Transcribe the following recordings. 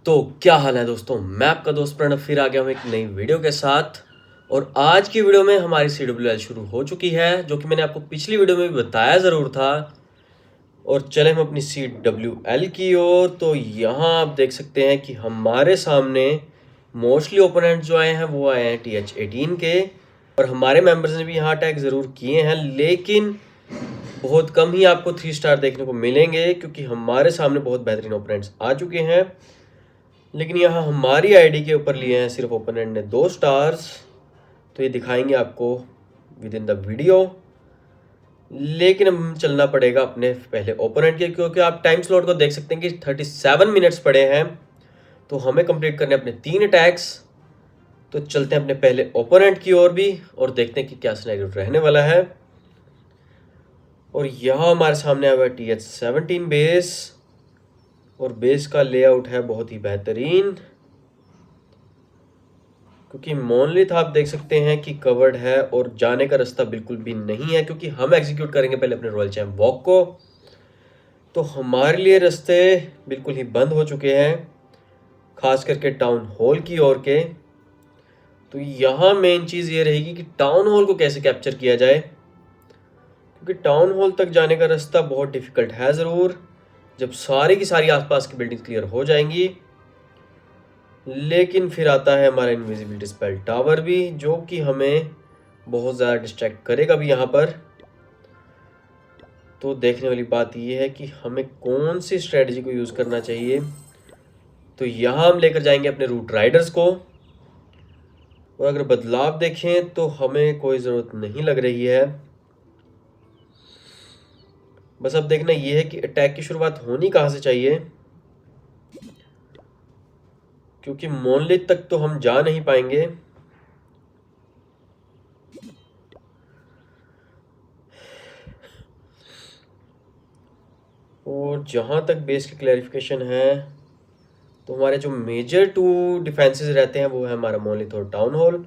तो क्या हाल है दोस्तों। मैं आपका दोस्त प्रणव फिर आ गया हूँ एक नई वीडियो के साथ। और आज की वीडियो में हमारी CWL शुरू हो चुकी है, जो कि मैंने आपको पिछली वीडियो में भी बताया ज़रूर था। और चले हम अपनी CWL की ओर। तो यहाँ आप देख सकते हैं कि हमारे सामने मोस्टली ओपोनेंट जो आए हैं वो आए हैं TH18 के। और हमारे मेंबर्स ने भी यहाँ अटैक ज़रूर किए हैं, लेकिन बहुत कम ही आपको 3 स्टार देखने को मिलेंगे, क्योंकि हमारे सामने बहुत बेहतरीन ओपोनेंट्स आ चुके हैं। लेकिन यहाँ हमारी आईडी के ऊपर लिए हैं सिर्फ ओपोनेंट ने 2 स्टार्स। तो ये दिखाएंगे आपको विद इन द वीडियो। लेकिन हम चलना पड़ेगा अपने पहले ओपोनेंट के, क्योंकि आप टाइम स्लॉट को देख सकते हैं कि 37 मिनट्स पड़े हैं। तो हमें कंप्लीट करने अपने 3 अटैक्स। तो चलते हैं अपने पहले ओपोनेंट की ओर भी और देखते हैं कि क्या सिनेरियो रहने वाला है। और यहाँ हमारे सामने आया हुआ है TH17 बेस। और बेस का लेआउट है बहुत ही बेहतरीन, क्योंकि मोनलिथ आप देख सकते हैं कि कवर्ड है और जाने का रास्ता बिल्कुल भी नहीं है, क्योंकि हम एग्जीक्यूट करेंगे पहले अपने रॉयल चैम्प वॉक को। तो हमारे लिए रास्ते बिल्कुल ही बंद हो चुके हैं, खास करके टाउन हॉल की ओर के। तो यहाँ मेन चीज़ ये रहेगी कि टाउन हॉल को कैसे कैप्चर किया जाए, क्योंकि टाउन हॉल तक जाने का रास्ता बहुत डिफ़िकल्ट है ज़रूर, जब सारी की सारी आसपास की बिल्डिंग क्लियर हो जाएंगी। लेकिन फिर आता है हमारा इनविजिबिलिटी स्पेल टावर भी, जो कि हमें बहुत ज़्यादा डिस्ट्रैक्ट करेगा भी यहाँ पर। तो देखने वाली बात ये है कि हमें कौन सी स्ट्रेटजी को यूज़ करना चाहिए। तो यहाँ हम लेकर जाएंगे अपने रूट राइडर्स को। और अगर बदलाव देखें तो हमें कोई ज़रूरत नहीं लग रही है। बस अब देखना ये है कि अटैक की शुरुआत होनी कहाँ से चाहिए, क्योंकि मोनलिथ तक तो हम जा नहीं पाएंगे। और जहाँ तक बेस की क्लैरिफिकेशन है, तो हमारे जो मेजर 2 डिफेंसेस रहते हैं वो है हमारा मोनलिथ और टाउन हॉल।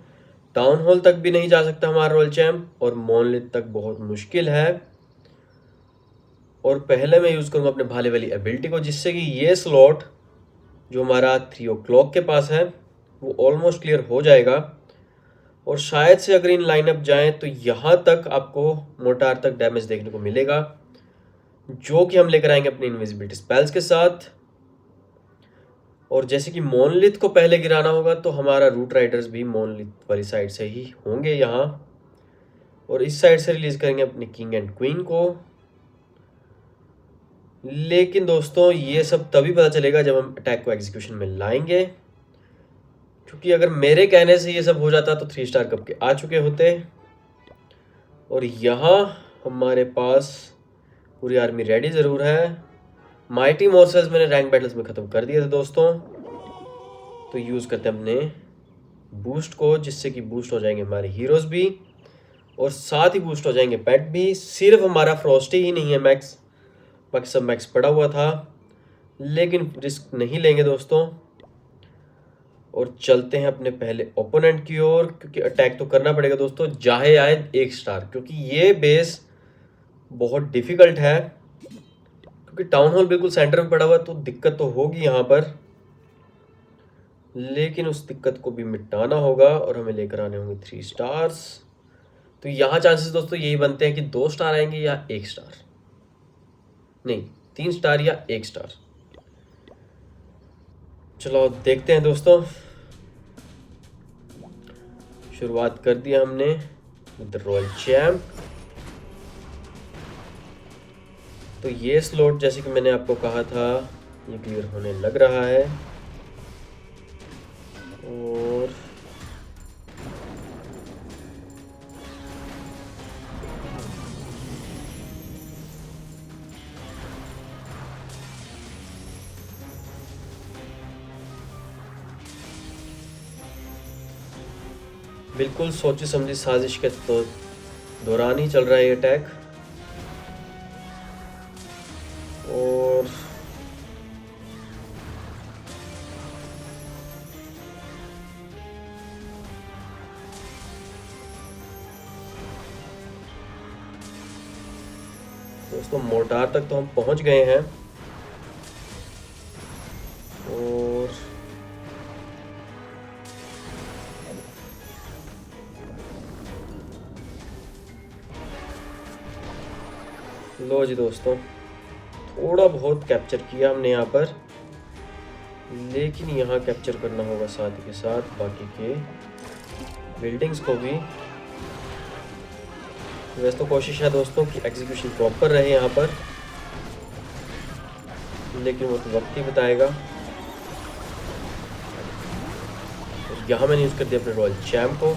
टाउन हॉल तक भी नहीं जा सकता हमारा रॉयल चैम्प, और मोनलिथ तक बहुत मुश्किल है। और पहले मैं यूज़ करूँगा अपने भाले वाली एबिलिटी को, जिससे कि ये स्लॉट जो हमारा 3 o'clock के पास है वो ऑलमोस्ट क्लियर हो जाएगा। और शायद से अगर इन लाइनअप जाएं तो यहाँ तक आपको मोटार तक डैमेज देखने को मिलेगा, जो कि हम लेकर आएंगे अपने इनविजिबिलिटी स्पेल्स के साथ। और जैसे कि मोनलिथ को पहले गिराना होगा, तो हमारा रूट राइडर्स भी मोनलिथ वाली साइड से ही होंगे यहाँ। और इस साइड से रिलीज करेंगे अपने किंग एंड क्वीन को। लेकिन दोस्तों ये सब तभी पता चलेगा जब हम अटैक को एग्जीक्यूशन में लाएंगे, क्योंकि अगर मेरे कहने से ये सब हो जाता तो 3 स्टार कब के आ चुके होते। और यहाँ हमारे पास पूरी आर्मी रेडी ज़रूर है। माइटी मोर्सेस मैंने रैंक बैटल्स में ख़त्म कर दिए थे दोस्तों। तो यूज़ करते हैं अपने बूस्ट को, जिससे कि बूस्ट हो जाएंगे हमारे हीरोज़ भी, और साथ ही बूस्ट हो जाएंगे पेट भी। सिर्फ हमारा फ्रॉस्टी ही नहीं है मैक्स, बाकी सब मैक्स पड़ा हुआ था। लेकिन रिस्क नहीं लेंगे दोस्तों, और चलते हैं अपने पहले ओपोनेंट की ओर, क्योंकि अटैक तो करना पड़ेगा दोस्तों, चाहे आए 1 स्टार, क्योंकि ये बेस बहुत डिफ़िकल्ट है। क्योंकि टाउन हॉल बिल्कुल सेंटर में पड़ा हुआ है, तो दिक्कत तो होगी यहाँ पर, लेकिन उस दिक्कत को भी मिटाना होगा और हमें लेकर आने होंगे 3 स्टार्स। तो यहाँ चांसेस दोस्तों यही बनते हैं कि 2 स्टार आएंगे या 1 स्टार, नहीं 3 स्टार या 1 स्टार। चलो देखते हैं दोस्तों। शुरुआत कर दिया हमने विद रॉयल चैम्प। तो ये स्लॉट जैसे कि मैंने आपको कहा था ये क्लियर होने लग रहा है। और बिल्कुल सोची समझी साजिश के तो दौरान ही चल रहा है ये अटैक। और दोस्तों मोर्टार तक तो हम पहुंच गए हैं। और लो जी दोस्तों, थोड़ा बहुत कैप्चर किया हमने यहाँ पर, लेकिन यहाँ कैप्चर करना होगा साथ ही के साथ बाकी के बिल्डिंग्स को भी। वैसे तो कोशिश है दोस्तों कि एग्जीक्यूशन प्रॉपर रहे यहाँ पर, लेकिन वो तो वक्त ही बताएगा। यहाँ मैंने यूज़ कर दिया अपने रॉयल चैम्प को।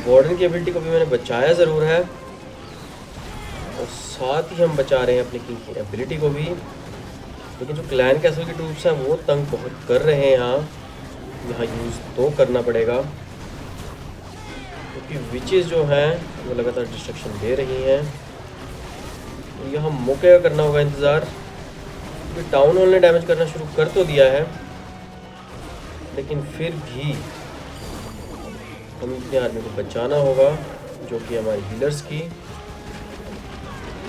वार्डन की एबिलिटी को भी मैंने बचाया ज़रूर है, और साथ ही हम बचा रहे हैं अपनी किंग की एबिलिटी को भी। लेकिन जो क्लैन कैसल की ट्रूप्स हैं वो तंग बहुत कर रहे हैं यहाँ यूज़ तो करना पड़ेगा, क्योंकि विचेस जो हैं वो लगातार डिस्ट्रक्शन दे रही हैं। तो यहाँ मौके का करना होगा इंतज़ार, क्योंकि टाउन हॉल ने डैमेज करना शुरू कर तो दिया है, लेकिन फिर भी हम अपनी आर्मी को बचाना होगा, जो कि हमारी हीलर्स की।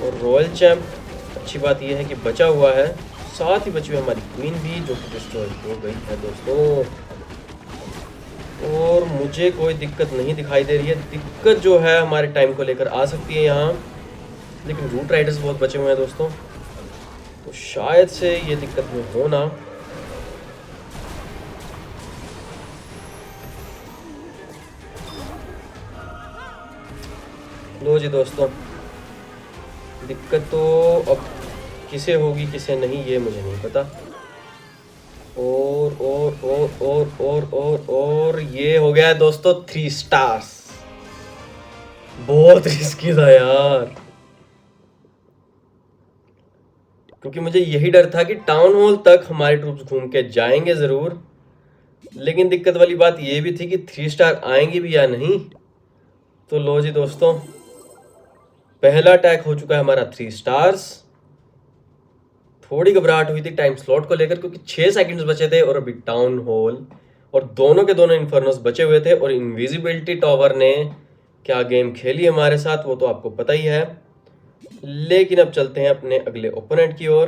और रॉयल चैम्प अच्छी बात यह है कि बचा हुआ है, साथ ही बची हुई हमारी क्वीन भी, जो कि डिस्ट्रॉय हो गई है दोस्तों। और मुझे कोई दिक्कत नहीं दिखाई दे रही है। दिक्कत जो है हमारे टाइम को लेकर आ सकती है यहाँ, लेकिन रूट राइडर्स बहुत बचे हुए हैं दोस्तों, तो शायद से ये दिक्कत में हो ना। लो जी दोस्तों, दिक्कत तो अब किसे होगी किसे नहीं ये मुझे नहीं पता। और ये हो गया दोस्तों 3 स्टार्स। बहुत रिस्की था यार, क्योंकि मुझे यही डर था कि टाउन हॉल तक हमारे ट्रूप्स घूम के जाएंगे ज़रूर, लेकिन दिक्कत वाली बात ये भी थी कि 3 स्टार आएंगे भी या नहीं। तो लो जी दोस्तों, पहला अटैक हो चुका है हमारा 3 स्टार्स। थोड़ी घबराहट हुई थी टाइम स्लॉट को लेकर, क्योंकि 6 सेकंड्स बचे थे और अभी टाउन हॉल और दोनों के दोनों इन्फर्नोस बचे हुए थे। और इनविजिबिलिटी टॉवर ने क्या गेम खेली हमारे साथ वो तो आपको पता ही है। लेकिन अब चलते हैं अपने अगले ओपोनेंट की ओर।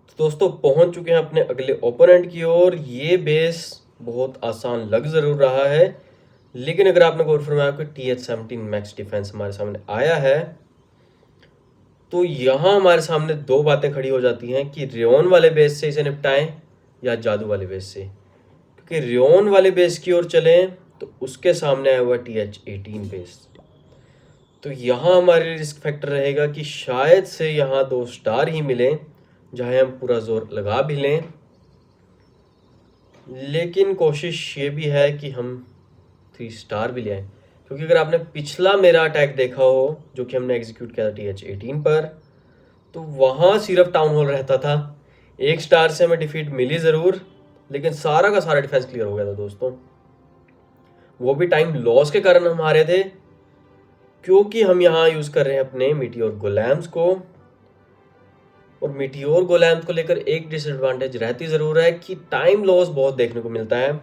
तो दोस्तों पहुंच चुके हैं अपने अगले ओपोनेंट की ओर। ये बेस बहुत आसान लग ज़रूर रहा है, लेकिन अगर आपने गौर फरमाया कि TH-17 मैक्स डिफेंस हमारे सामने आया है, तो यहाँ हमारे सामने दो बातें खड़ी हो जाती हैं कि रियोन वाले बेस से इसे निपटाएं या जादू वाले बेस से। क्योंकि रियोन वाले बेस की ओर चलें तो उसके सामने आया हुआ TH-18 बेस, तो यहाँ हमारे रिस्क फैक्टर रहेगा कि शायद से यहाँ 2 स्टार ही मिलें, जहाँ हम पूरा जोर लगा भी लें। लेकिन कोशिश ये भी है कि हम 3 स्टार भी ले आएँ, क्योंकि अगर आपने पिछला मेरा अटैक देखा हो जो कि हमने एग्जीक्यूट किया था TH-18 पर, तो वहाँ सिर्फ टाउन हॉल रहता था। 1 स्टार से हमें डिफीट मिली ज़रूर, लेकिन सारा का सारा डिफेंस क्लियर हो गया था दोस्तों। वो भी टाइम लॉस के कारण हम हारे थे, क्योंकि हम यहाँ यूज़ कर रहे हैं अपने मीटियोर गोलैम्स को। और मीटियोर गोलैम्स को लेकर एक डिसएडवांटेज रहती ज़रूर है कि टाइम लॉस बहुत देखने को मिलता है।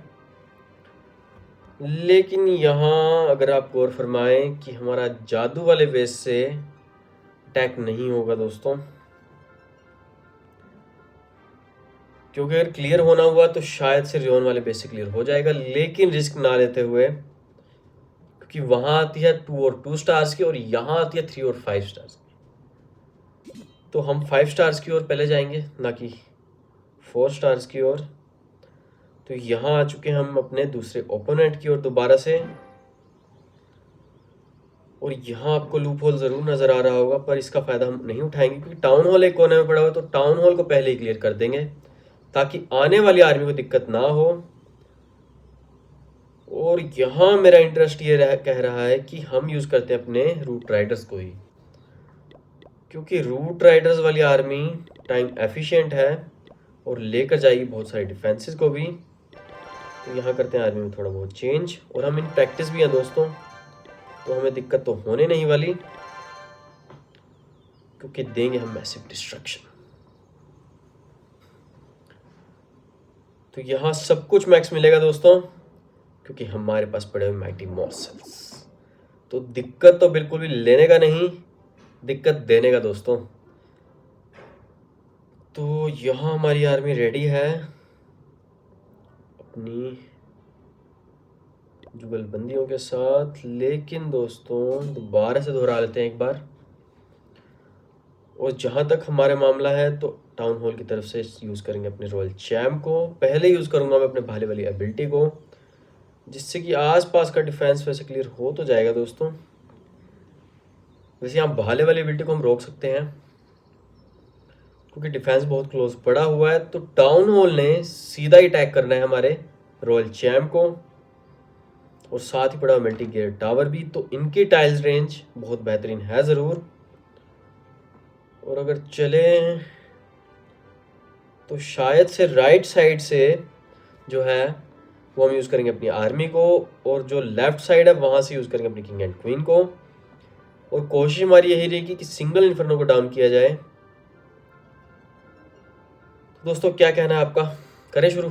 लेकिन यहाँ अगर आप गौर फरमाएं कि हमारा जादू वाले बेस से अटैक नहीं होगा दोस्तों, क्योंकि अगर क्लियर होना हुआ तो शायद से रियोन वाले बेस से क्लियर हो जाएगा, लेकिन रिस्क ना लेते हुए, क्योंकि वहाँ आती है 2 और 2 स्टार्स की और यहाँ आती है 3 और 5 स्टार्स की। तो हम 5 स्टार्स की ओर पहले जाएंगे, ना कि 4 स्टार्स की ओर। तो यहाँ आ चुके हम अपने दूसरे ओपोनेंट की ओर दोबारा से। और यहाँ आपको लूप होल ज़रूर नज़र आ रहा होगा, पर इसका फ़ायदा हम नहीं उठाएंगे, क्योंकि टाउन हॉल एक कोने में पड़ा हुआ है। तो टाउन हॉल को पहले ही क्लियर कर देंगे ताकि आने वाली आर्मी को दिक्कत ना हो। और यहाँ मेरा इंटरेस्ट ये कह रहा है कि हम यूज़ करते हैं अपने रूट राइडर्स को ही, क्योंकि रूट राइडर्स वाली आर्मी टाइम एफिशिएंट है और लेकर जाएगी बहुत सारी डिफेंसेस को भी। तो यहाँ करते हैं आर्मी में थोड़ा बहुत चेंज, और हम इन प्रैक्टिस भी हैं दोस्तों, तो हमें दिक्कत तो होने नहीं वाली, क्योंकि देंगे हम मैसिव डिस्ट्रक्शन। तो यहाँ सब कुछ मैक्स मिलेगा दोस्तों, क्योंकि हमारे पास पड़े हुए माइटी मॉसल्स। तो दिक्कत तो बिल्कुल भी लेने का नहीं, दिक्कत देने का दोस्तों। तो यहाँ हमारी आर्मी रेडी है अपनी जुगलबंदियों के साथ, लेकिन दोस्तों दोबारा से दोहरा लेते हैं एक बार। और जहाँ तक हमारा मामला है तो टाउन हॉल की तरफ से यूज़ करेंगे अपने रॉयल चैम्प को। पहले यूज़ करूँगा मैं अपने भाले वाली एबिलिटी को, जिससे कि आसपास का डिफेंस वैसे क्लियर हो तो जाएगा दोस्तों। वैसे यहाँ भाले वाली एबिलिटी को हम रोक सकते हैं क्योंकि डिफेंस बहुत क्लोज पड़ा हुआ है। तो टाउन हॉल ने सीधा ही अटैक करना है हमारे रॉयल चैम्प को, और साथ ही पड़ा मल्टी गियर टावर भी। तो इनकी टाइल्स रेंज बहुत बेहतरीन है ज़रूर। और अगर चले तो शायद से राइट साइड से जो है वो हम यूज़ करेंगे अपनी आर्मी को, और जो लेफ्ट साइड है वहाँ से यूज़ करेंगे अपनी किंग एंड क्वीन को। और कोशिश हमारी यही रहेगी कि सिंगल इन्फर्नो को डाउन किया जाए। दोस्तों क्या कहना है आपका, करें शुरू?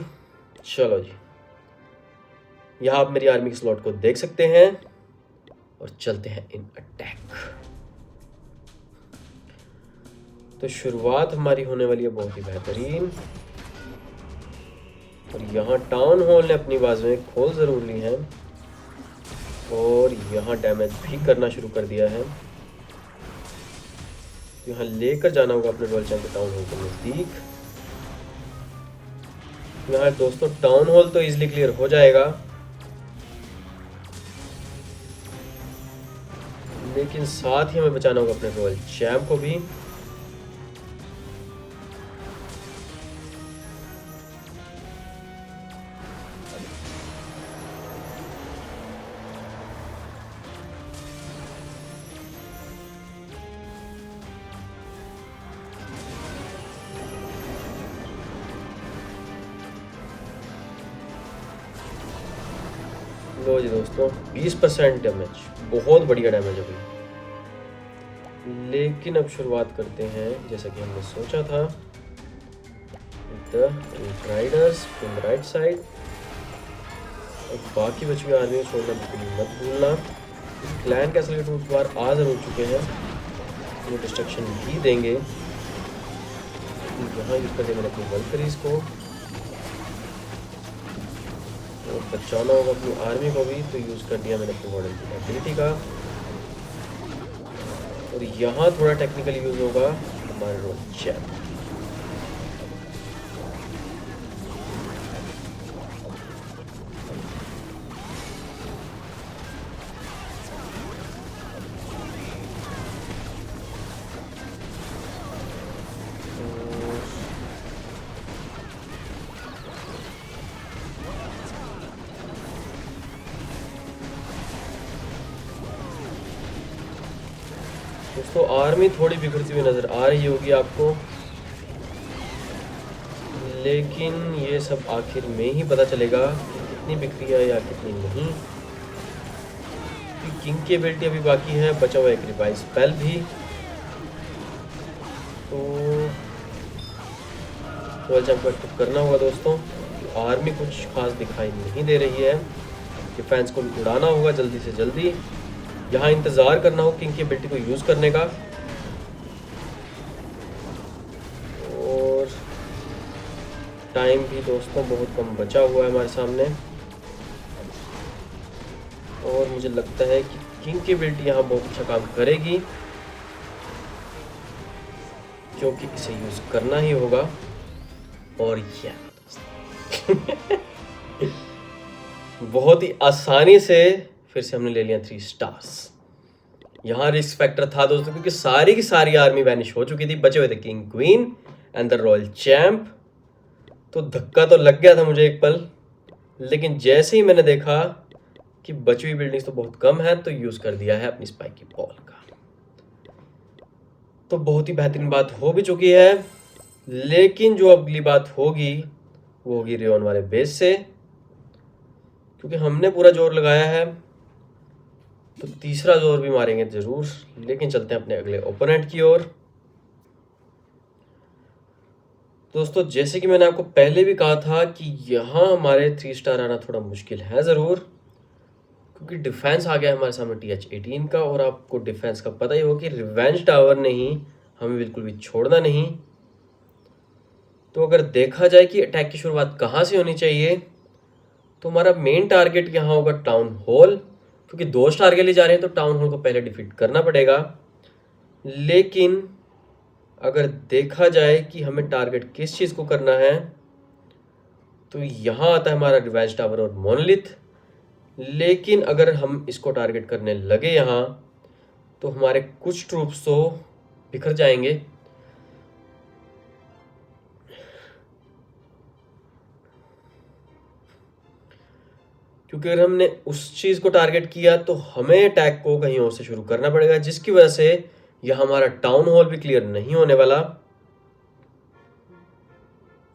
चलो जी, यहाँ आप मेरी आर्मी के स्लॉट को देख सकते हैं और चलते हैं इन अटैक। तो शुरुआत हमारी होने वाली है बहुत ही बेहतरीन, और यहाँ टाउन हॉल ने अपनी बाजुएं खोल ज़रूर ली हैं और यहाँ डैमेज भी करना शुरू कर दिया है। यहाँ लेकर जाना होगा अपने रॉयल चैम्प टाउन हॉल के नज़दीक। यहाँ दोस्तों टाउन हॉल तो इजीली क्लियर हो जाएगा, लेकिन साथ ही हमें बचाना होगा अपने रॉयल चैम्प को भी। लो जी दोस्तों 20% डैमेज, बहुत बढ़िया डैमेज अभी। लेकिन अब शुरुआत करते हैं जैसा कि हमने सोचा था, the Riders from right side. और बाकी बची हुई आर्मी को छोड़ना बिल्कुल मत भूलना। क्लैन कैसल के टूट बार आ जरूर चुके हैं, वो डिस्ट्रक्शन भी देंगे। यहाँ यूज़ कर देंगे अपनी वल्करीज को, और बचाना होगा अपनी आर्मी को भी। तो यूज़ कर दिया मैंने अपनी मॉडल की एबिलिटी का, और यहाँ थोड़ा टेक्निकल यूज़ होगा हमारे रॉयल चैम्प। दोस्तों आर्मी थोड़ी बिगड़ती हुई नज़र आ रही होगी आपको, लेकिन ये सब आखिर में ही पता चलेगा कि कितनी बिक्री है या कितनी नहीं। किंग की एबिलिटी अभी बाकी है, बचा हुआ एक रिवाइज स्पेल भी। तो रॉयल चैम्प को करना होगा दोस्तों। आर्मी कुछ खास दिखाई नहीं दे रही है, डिफेंस को भी उड़ाना होगा जल्दी से जल्दी। यहाँ इंतज़ार करना हो किंग की एबिलिटी को यूज़ करने का, और टाइम भी दोस्तों बहुत कम बचा हुआ है हमारे सामने। और मुझे लगता है कि किंग की एबिलिटी यहाँ बहुत अच्छा काम करेगी, क्योंकि इसे यूज़ करना ही होगा। और यह बहुत ही आसानी से फिर से हमने ले लिया 3 स्टार्स। यहाँ रिस्क फैक्टर था दोस्तों, क्योंकि सारी की सारी आर्मी वैनिश हो चुकी थी, बचे हुए थे king queen and the royal champ. तो धक्का तो लग गया था मुझे एक पल, लेकिन जैसे ही मैंने देखा कि बची हुई बिल्डिंग्स तो बहुत कम है, तो यूज़ कर दिया है अपनी स्पाइकी बॉल का। तो बहुत ही बेहतरीन बात हो भी चुकी है, लेकिन जो अगली बात होगी वो होगी रेओन वाले बेस से, क्योंकि हमने पूरा जोर लगाया है। तो तीसरा जोर भी मारेंगे ज़रूर, लेकिन चलते हैं अपने अगले ओपोनेंट की ओर। दोस्तों जैसे कि मैंने आपको पहले भी कहा था कि यहाँ हमारे 3 स्टार आना थोड़ा मुश्किल है ज़रूर, क्योंकि डिफेंस आ गया हमारे सामने TH-18 का, और आपको डिफेंस का पता ही हो कि रिवेंज टावर ने ही हमें बिल्कुल भी छोड़ना नहीं। तो अगर देखा जाए कि अटैक की शुरुआत कहाँ से होनी चाहिए, तो हमारा मेन टारगेट यहाँ होगा टाउन हॉल, क्योंकि 2 स्टार के लिए जा रहे हैं तो टाउन हॉल को पहले डिफीट करना पड़ेगा। लेकिन अगर देखा जाए कि हमें टारगेट किस चीज़ को करना है, तो यहाँ आता है हमारा रिवेंज टावर और मोनोलिथ। लेकिन अगर हम इसको टारगेट करने लगे यहाँ, तो हमारे कुछ ट्रूप्स तो बिखर जाएंगे। क्योंकि अगर हमने उस चीज़ को टारगेट किया तो हमें अटैक को कहीं और से शुरू करना पड़ेगा, जिसकी वजह से यह हमारा टाउन हॉल भी क्लियर नहीं होने वाला।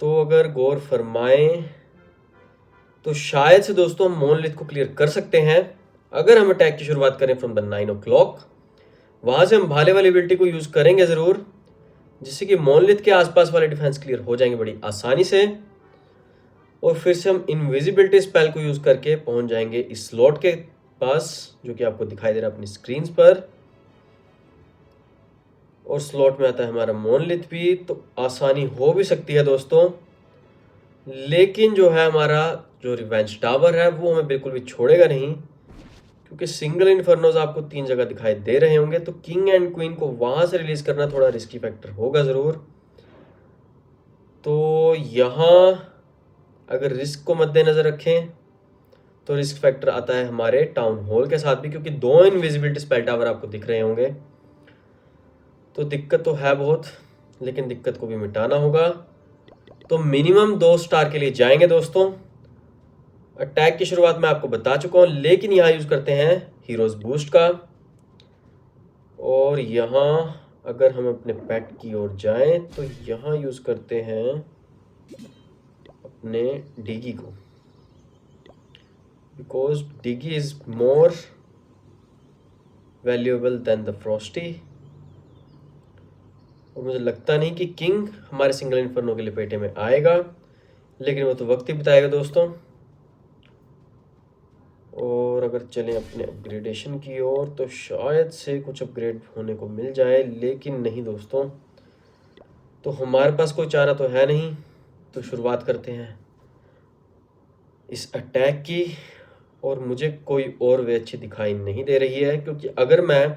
तो अगर गौर फरमाएं तो शायद से दोस्तों हम मोनलिथ को क्लियर कर सकते हैं अगर हम अटैक की शुरुआत करें फ्रॉम द 9 o'clock। वहाँ से हम भाले वाली एबिलिटी को यूज़ करेंगे ज़रूर, जिससे कि मोनलिथ के आसपास वाले डिफेंस क्लियर हो जाएंगे बड़ी आसानी से, और फिर से हम इनविजिबिलिटी स्पेल को यूज़ करके पहुंच जाएंगे इस स्लॉट के पास, जो कि आपको दिखाई दे रहा है अपनी स्क्रीन पर। और स्लॉट में आता है हमारा मोनलिथ भी, तो आसानी हो भी सकती है दोस्तों। लेकिन जो है हमारा जो रिवेंज टावर है वो हमें बिल्कुल भी छोड़ेगा नहीं, क्योंकि सिंगल इन्फर्नोज आपको 3 जगह दिखाई दे रहे होंगे। तो किंग एंड क्वीन को वहाँ से रिलीज़ करना थोड़ा रिस्की फैक्टर होगा ज़रूर। तो यहाँ अगर रिस्क को मद्देनज़र रखें तो रिस्क फैक्टर आता है हमारे टाउन हॉल के साथ भी, क्योंकि 2 इनविजिबिलिटी स्पेल टावर आपको दिख रहे होंगे। तो दिक्कत तो है बहुत, लेकिन दिक्कत को भी मिटाना होगा। तो मिनिमम 2 स्टार के लिए जाएंगे दोस्तों। अटैक की शुरुआत मैं आपको बता चुका हूँ, लेकिन यहाँ यूज़ करते हैं हीरोज बूस्ट का। और यहाँ अगर हम अपने पेट की ओर जाएं तो यहाँ यूज़ करते हैं अपने डिगी को, because Diggy is more valuable than the Frosty. और मुझे लगता नहीं कि किंग हमारे सिंगल इन्फर्नो के लपेटे में आएगा, लेकिन वो तो वक्त ही बताएगा दोस्तों। और अगर चलें अपने अपग्रेडेशन की ओर तो शायद से कुछ अपग्रेड होने को मिल जाए, लेकिन नहीं दोस्तों। तो हमारे पास कोई चारा तो है नहीं, तो शुरुआत करते हैं इस अटैक की। और मुझे कोई और वे अच्छी दिखाई नहीं दे रही है, क्योंकि अगर मैं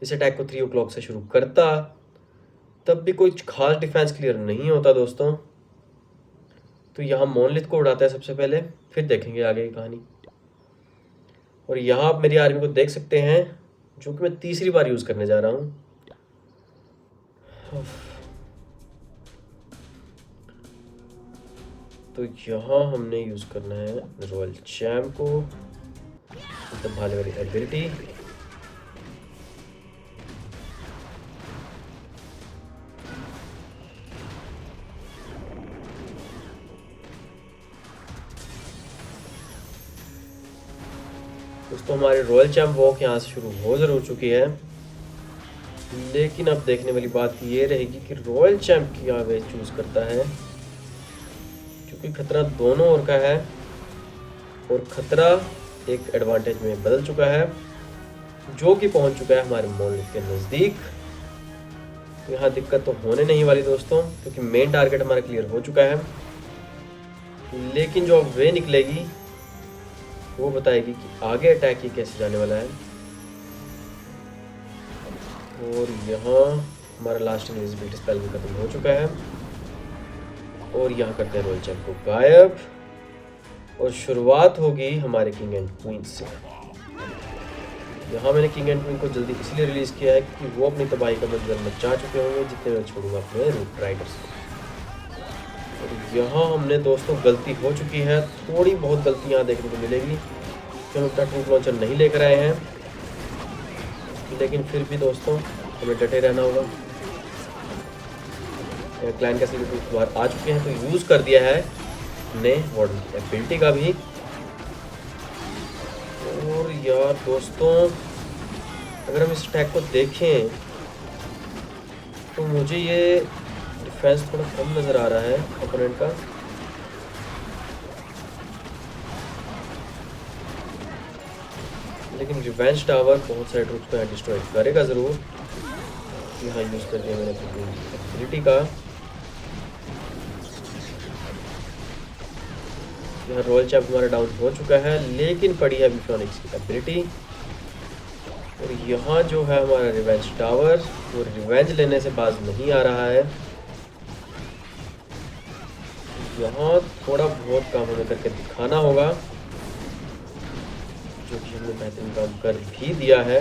इस अटैक को 3 o'clock से शुरू करता तब भी कोई खास डिफेंस क्लियर नहीं होता दोस्तों। तो यहाँ मोनलिथ को उड़ाता है सबसे पहले, फिर देखेंगे आगे की कहानी। और यहाँ आप मेरी आर्मी को देख सकते हैं, जो कि मैं तीसरी बार यूज़ करने जा रहा हूँ। तो यहाँ हमने यूज़ करना है रॉयल चैम्प को, मतलब भाले वाली एबिलिटी। दोस्तों हमारी रॉयल चैम्प वॉक यहाँ से शुरू हो ज़रूर चुकी है, लेकिन अब देखने वाली बात ये रहेगी कि रॉयल चैम्प की यहाँ वे चूज़ करता है, क्योंकि खतरा दोनों ओर का है। और खतरा एक एडवांटेज में बदल चुका है, जो कि पहुंच चुका है हमारे मोनलिथ के नज़दीक। यहाँ दिक्कत तो होने नहीं वाली दोस्तों, क्योंकि मेन टारगेट हमारा क्लियर हो चुका है। लेकिन जो अब वे निकलेगी वो बताएगी कि आगे अटैक ही कैसे जाने वाला है। और यहाँ हमारा लास्ट इनविजिबिलिटी स्पेल भी खत्म हो चुका है। और यहाँ करते हैं रॉयल चैम्प को गायब, और शुरुआत होगी हमारे किंग एंड क्वीन से। यहाँ मैंने किंग एंड क्वीन को जल्दी इसलिए रिलीज़ किया है क्योंकि वो अपनी तबाही का मंजर मचा चुके होंगे, जितने मैं छोड़ूंगा अपने रूट राइडर्स को। और यहाँ हमने दोस्तों गलती हो चुकी है, थोड़ी बहुत गलती यहाँ देखने को मिलेगी कि हम अपना ट्रूप लॉन्चर नहीं लेकर आए हैं, लेकिन फिर भी दोस्तों हमें डटे रहना होगा। क्लैन कैसल के कुछ बार आ चुके हैं, तो यूज़ कर दिया है ने वार्डन की एबिलिटी का भी। और यार दोस्तों अगर हम इस अटैक को देखें तो मुझे ये डिफेंस थोड़ा कम नज़र आ रहा है ओपोनेंट का। लेकिन रिवेंज टावर बहुत सारे ट्रूप्स को यहाँ डिस्ट्रॉय करेगा ज़रूर। यहाँ यूज़ कर दिया मैंने एबिलिटी का। यहाँ रॉयल चैप हमारा डाउन हो चुका है, लेकिन पड़ी है अभी फियोनिक्स की एबिलिटी। और यहाँ जो है हमारा रिवेंज टावर, वो रिवेंज लेने से बाज नहीं आ रहा है। यहाँ थोड़ा बहुत काम हमें करके दिखाना होगा, जो कि हमने बेहतरीन काम कर भी दिया है।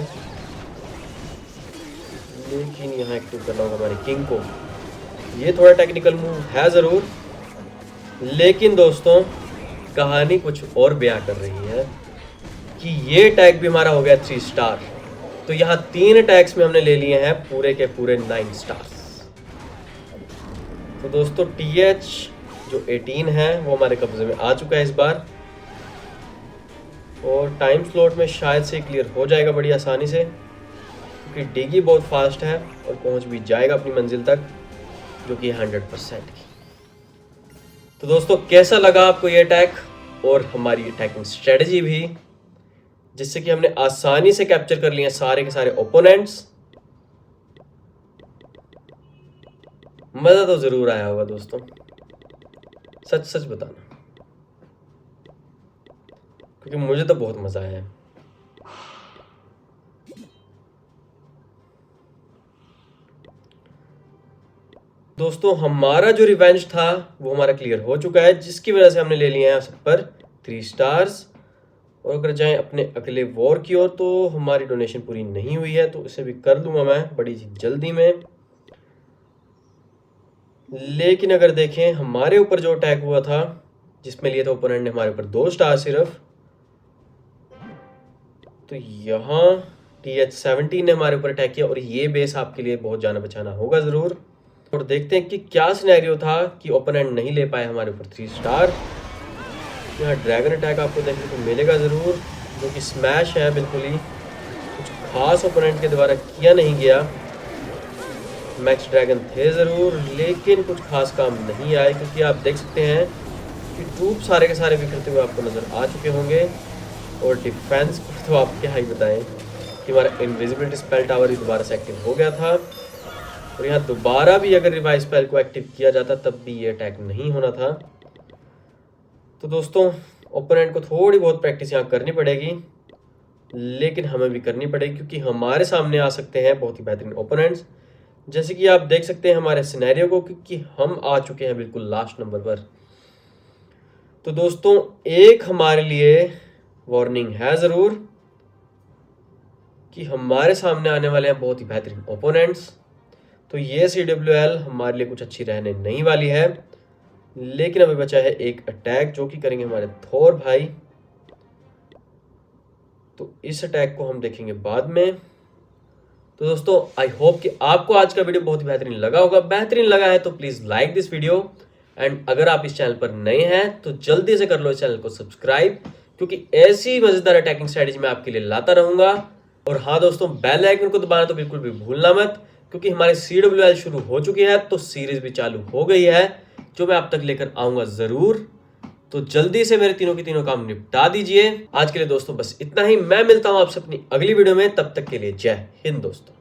लेकिन यहाँ एक्टिव करना होगा हमारे किंग को। ये थोड़ा टेक्निकल मूव है ज़रूर, लेकिन दोस्तों कहानी कुछ और बयां कर रही है कि ये टैग भी हमारा हो गया 3 स्टार। तो यहाँ 3 टैग्स में हमने ले लिए हैं पूरे के पूरे 9 स्टार्स। तो दोस्तों TH जो 18 है वो हमारे कब्जे में आ चुका है इस बार, और टाइम स्लॉट में शायद से क्लियर हो जाएगा बड़ी आसानी से, क्योंकि डिगी बहुत फास्ट है और पहुंच भी जाएगा अपनी मंजिल तक, जो कि 100% की। तो दोस्तों कैसा लगा आपको ये अटैक और हमारी अटैकिंग स्ट्रेटजी भी, जिससे कि हमने आसानी से कैप्चर कर लिए सारे के सारे ओपोनेंट्स। मजा तो जरूर आया होगा दोस्तों, सच सच बताना, क्योंकि मुझे तो बहुत मजा आया है। दोस्तों हमारा जो रिवेंज था वो हमारा क्लियर हो चुका है, जिसकी वजह से हमने ले लिए हैं सब पर 3 स्टार्स। और अगर जाएं अपने अगले वॉर की ओर, तो हमारी डोनेशन पूरी नहीं हुई है, तो इसे भी कर दूंगा मैं बड़ी जल्दी में। लेकिन अगर देखें हमारे ऊपर जो अटैक हुआ था, जिसमें लिए थे ओपोनेंट ने हमारे ऊपर 2 स्टार सिर्फ, तो यहाँ TH17 ने हमारे ऊपर अटैक किया, और ये बेस आपके लिए बहुत जाना बचाना होगा ज़रूर। और देखते हैं कि क्या सिनेरियो था कि ओपोनेंट नहीं ले पाए हमारे ऊपर 3 स्टार। यहाँ ड्रैगन अटैक आपको देखने को मिलेगा ज़रूर, जो कि स्मैश है बिल्कुल ही, कुछ खास ओपोनेंट के द्वारा किया नहीं गया। मैक्स ड्रैगन थे ज़रूर, लेकिन कुछ खास काम नहीं आए, क्योंकि आप देख सकते हैं कि ट्रूप सारे के सारे बिखरते हुए आपको नज़र आ चुके होंगे। और डिफेंस तो आप क्या ही बताएं कि हमारा इनविजिबिलिटी स्पेल टावर भी दोबारा से एक्टिव हो गया था। और यहाँ दोबारा भी अगर रिवाइज स्पेल को एक्टिव किया जाता तब भी ये अटैक नहीं होना था। तो दोस्तों ओपोनेंट को थोड़ी बहुत प्रैक्टिस यहाँ करनी पड़ेगी, लेकिन हमें भी करनी पड़ेगी, क्योंकि हमारे सामने आ सकते हैं बहुत ही बेहतरीन ओपोनेंट्स, जैसे कि आप देख सकते हैं हमारे सिनेरियो को, क्योंकि हम आ चुके हैं बिल्कुल लास्ट नंबर पर। तो दोस्तों एक हमारे लिए वार्निंग है ज़रूर कि हमारे सामने आने वाले हैं बहुत ही बेहतरीन ओपोनेंट्स। तो ये CWL हमारे लिए कुछ अच्छी रहने नहीं वाली है। लेकिन अभी बचा है एक अटैक, जो कि करेंगे हमारे थोर भाई। तो इस अटैक को हम देखेंगे बाद में। तो दोस्तों आई होप कि आपको आज का वीडियो बहुत ही बेहतरीन लगा होगा। बेहतरीन लगा है तो please like this video, and अगर आप इस चैनल पर नए हैं तो जल्दी से कर लो इस चैनल को सब्सक्राइब, क्योंकि ऐसी मजेदार अटैकिंग स्ट्रेटजी मैं आपके लिए लाता रहूंगा। और हाँ दोस्तों, बेल आइकन को दबाना तो बिल्कुल भी भूलना मत, क्योंकि हमारी CWL शुरू हो चुकी है, तो सीरीज भी चालू हो गई है, जो मैं आप तक लेकर आऊंगा ज़रूर। तो जल्दी से मेरे तीनों के तीनों काम निपटा दीजिए। आज के लिए दोस्तों बस इतना ही। मैं मिलता हूं आपसे अपनी अगली वीडियो में, तब तक के लिए जय हिंद दोस्तों।